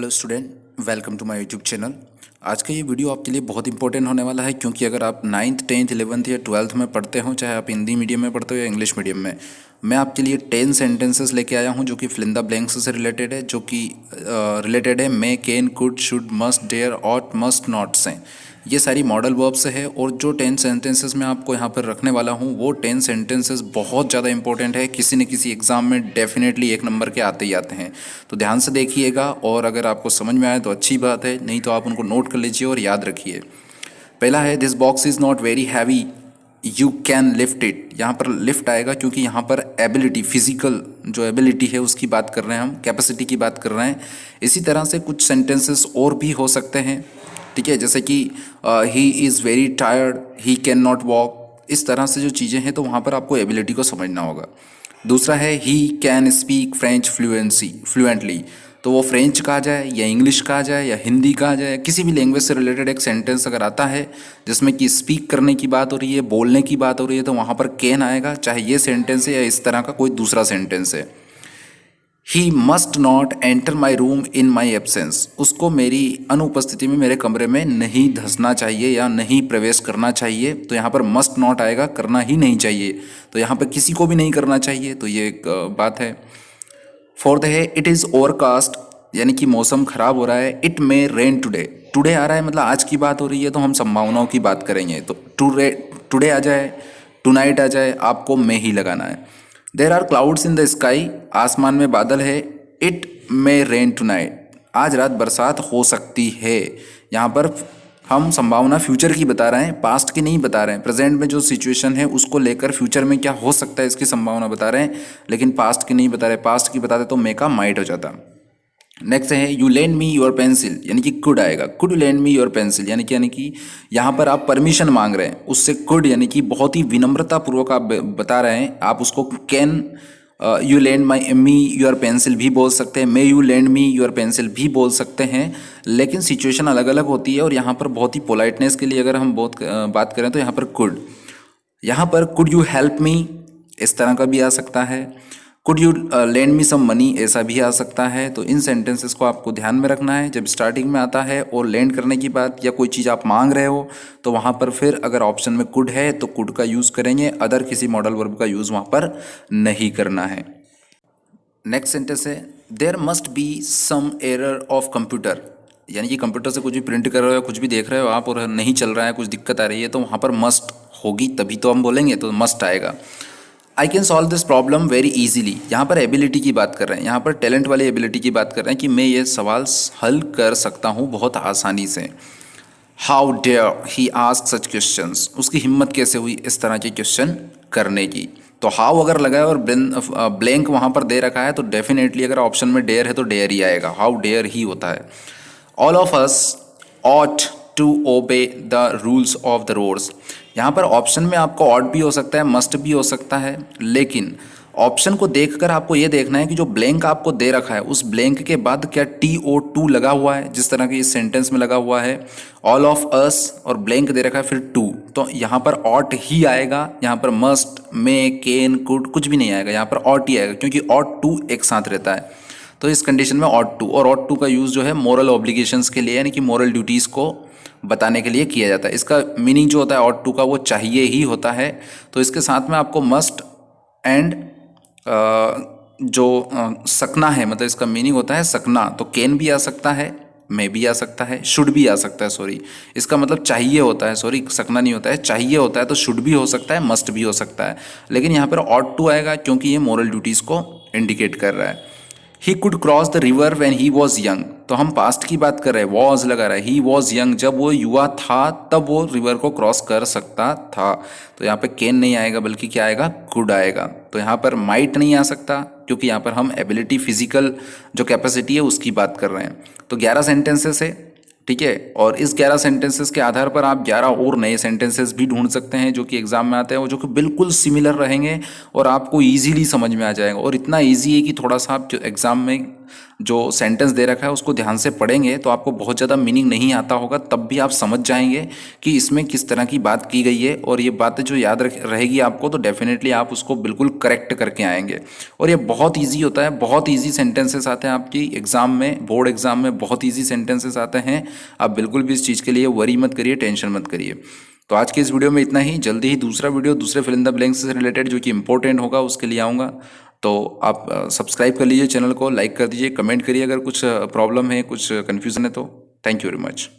Hello student, welcome to my YouTube channel. आज का ये वीडियो आपके लिए बहुत इंपॉर्टेंट होने वाला है, क्योंकि अगर आप 9th 10th 11th या 12th में पढ़ते हो, चाहे आप हिंदी मीडियम में पढ़ते हो या इंग्लिश मीडियम में, मैं आपके लिए 10 सेंटेंसेस लेके आया हूँ जो कि फिल इन द ब्लैंक्स से रिलेटेड है, जो कि रिलेटेड है may, can, could, should, must, dare, ought, must, not से। ये सारी मॉडल वर्ब्स है और जो 10 सेंटेंसेस मैं आपको यहाँ पर रखने वाला हूँ वो 10 सेंटेंसेस बहुत ज़्यादा इंपॉर्टेंट है। किसी न किसी एग्ज़ाम में डेफिनेटली 1 नंबर के आते ही आते हैं, तो ध्यान से देखिएगा और अगर आपको समझ में आए तो अच्छी बात है, नहीं तो आप उनको नोट कर लीजिए और याद रखिए। पहला है this box is not very heavy, you can lift it. यहाँ पर लिफ्ट आएगा क्योंकि यहाँ पर एबिलिटी, फिजिकल जो एबिलिटी है उसकी बात कर रहे हैं, हम कैपेसिटी की बात कर रहे हैं। इसी तरह से कुछ सेंटेंसेस और भी हो सकते हैं, ठीक है, जैसे कि he is very tired, he can not walk. इस तरह से जो चीज़ें हैं तो वहाँ पर आपको एबिलिटी को समझना होगा। दूसरा है he can speak French fluently, तो वो फ्रेंच कहा जाए या इंग्लिश कहा जाए या हिंदी कहा जाए, किसी भी लैंग्वेज से रिलेटेड एक सेंटेंस अगर आता है जिसमें कि स्पीक करने की बात हो रही है, बोलने की बात हो रही है, तो वहाँ पर कैन आएगा, चाहे ये सेंटेंस है या इस तरह का कोई दूसरा सेंटेंस है। He must not enter my room in my absence, उसको मेरी अनुपस्थिति में मेरे कमरे में नहीं धंसना चाहिए या नहीं प्रवेश करना चाहिए, तो यहाँ पर मस्ट नॉट आएगा, करना ही नहीं चाहिए, तो यहाँ पर किसी को भी नहीं करना चाहिए, तो ये एक बात है। फोर्थ है इट इज़ ओवरकास्ट, यानी कि मौसम खराब हो रहा है। It may rain today, today आ रहा है मतलब आज की बात हो रही है, तो हम संभावनाओं की बात करेंगे, तो टुडे आ जाए, टुनाइट आ जाए, आपको मे ही लगाना है। There are clouds in the sky, आसमान में बादल है। इट मे रेन टुनाइट, आज रात बरसात हो सकती है। यहाँ पर हम संभावना फ्यूचर की बता रहे हैं, पास्ट की नहीं बता रहे हैं। प्रेजेंट में जो सिचुएशन है उसको लेकर फ्यूचर में क्या हो सकता है इसकी संभावना बता रहे हैं, लेकिन पास्ट की नहीं बता रहे। पास्ट की बताते तो मे का माइट हो जाता। नेक्स्ट है you lend me your pencil, यानी कि कुड आएगा, could you lend me your pencil, यानी कि यहाँ पर आप परमिशन मांग रहे हैं, उससे कुड यानी कि बहुत ही विनम्रता पूर्वक आप बता रहे हैं, आप उसको can you lend me your pencil भी बोल सकते हैं, may you lend me your pencil भी बोल सकते हैं, लेकिन सिचुएशन अलग अलग होती है। और यहाँ पर बहुत ही पोलाइटनेस के लिए अगर हम बात करें तो यहाँ पर कुड यू हेल्प मी, इस तरह का भी आ सकता है। Could you lend me some money, ऐसा भी आ सकता है। तो इन सेंटेंसेस को आपको ध्यान में रखना है जब स्टार्टिंग में आता है और लैंड करने की बात या कोई चीज़ आप मांग रहे हो, तो वहाँ पर फिर अगर ऑप्शन में कुड है तो कुड का यूज़ करेंगे, अदर किसी मॉडल वर्ब का यूज़ वहाँ पर नहीं करना है। नेक्स्ट सेंटेंस है there must be some error of computer, यानी कि कंप्यूटर से कुछ भी प्रिंट कर रहे हो, कुछ भी देख रहे हो आप और नहीं चल रहा है, कुछ दिक्कत आ रही है, तो वहाँ पर मस्ट होगी, तभी तो हम बोलेंगे, तो मस्ट आएगा। I can solve this problem very easily, यहाँ पर एबिलिटी की बात कर रहे हैं, यहाँ पर टैलेंट वाली एबिलिटी की बात कर रहे हैं कि मैं ये सवाल हल कर सकता हूँ बहुत आसानी से। How dare he ask such questions, उसकी हिम्मत कैसे हुई इस तरह के क्वेश्चन करने की। तो हाउ अगर लगा है और ब्लैंक वहाँ पर दे रखा है तो डेफिनेटली अगर ऑप्शन में डेयर है तो डेयर ही आएगा, हाउ डेयर ही होता है। All of us ought to obey the rules of the roads, यहाँ पर ऑप्शन में आपको ऑट भी हो सकता है, मस्ट भी हो सकता है, लेकिन ऑप्शन को देखकर आपको ये देखना है कि जो ब्लैंक आपको दे रखा है उस ब्लैंक के बाद क्या TO2 लगा हुआ है, जिस तरह के इस सेंटेंस में लगा हुआ है ऑल ऑफ अस और ब्लैंक दे रखा है फिर टू, तो यहाँ पर ऑट ही आएगा। यहाँ पर मस्ट, मे, कैन, कुड कुछ भी नहीं आएगा, यहाँ पर ऑट ही आएगा, क्योंकि ऑट टू एक साथ रहता है। तो इस कंडीशन में ऑट टू, और ऑट टू का यूज़ जो है मोरल ऑब्लिगेशंस के लिए, यानी कि मोरल ड्यूटीज़ को बताने के लिए किया जाता है। इसका मीनिंग जो होता है ऑट टू का वो चाहिए ही होता है। तो इसके साथ में आपको मस्ट एंड सकना है, मतलब इसका मीनिंग होता है सकना, तो कैन भी आ सकता है, मे भी आ सकता है, शुड भी आ सकता है, सॉरी इसका मतलब चाहिए होता है, सॉरी सकना नहीं होता है, चाहिए होता है, तो शुड भी हो सकता है, मस्ट भी हो सकता है, लेकिन यहाँ पर ऑट टू आएगा क्योंकि ये मोरल ड्यूटीज़ को इंडिकेट कर रहा है। He could cross the river when he was young, तो हम पास्ट की बात कर रहे हैं, वॉज लगा रहा है, ही वॉज यंग, जब वो युवा था तब वो रिवर को क्रॉस कर सकता था। तो यहाँ पे कैन नहीं आएगा बल्कि क्या आएगा, कुड आएगा। तो यहाँ पर माइट नहीं आ सकता क्योंकि यहाँ पर हम एबिलिटी, फिजिकल जो कैपेसिटी है उसकी बात कर रहे हैं। तो 11 सेंटेंसेस है, ठीक है, और इस 11 सेंटेंसेस के आधार पर आप 11 और नए सेंटेंसेस भी ढूंढ सकते हैं जो कि एग्जाम में आते हैं, वो जो कि बिल्कुल सिमिलर रहेंगे और आपको इजीली समझ में आ जाएगा, और इतना इजी है कि थोड़ा सा आप जो एग्जाम में जो सेंटेंस दे रखा है उसको ध्यान से पढ़ेंगे तो आपको बहुत ज़्यादा मीनिंग नहीं आता होगा, तब भी आप समझ जाएंगे कि इसमें किस तरह की बात की गई है, और ये बातें जो याद रहेगी आपको तो डेफिनेटली आप उसको बिल्कुल करेक्ट करके आएंगे। और ये बहुत ईजी होता है, बहुत ईजी सेंटेंसेस आते हैं आपकी एग्जाम में, बोर्ड एग्जाम में बहुत ईजी सेंटेंसेस आते हैं। आप बिल्कुल भी इस चीज़ के लिए वरी मत करिए, टेंशन मत करिए। तो आज के इस वीडियो में इतना ही। जल्दी ही दूसरा वीडियो दूसरे फिल इन द ब्लैंक्स से रिलेटेड जो कि इंपॉर्टेंट होगा उसके लिए आऊँगा। तो आप सब्सक्राइब कर लीजिए चैनल को, लाइक कर दीजिए, कमेंट करिए अगर कुछ प्रॉब्लम है, कुछ कन्फ्यूज़न है तो। Thank you very much.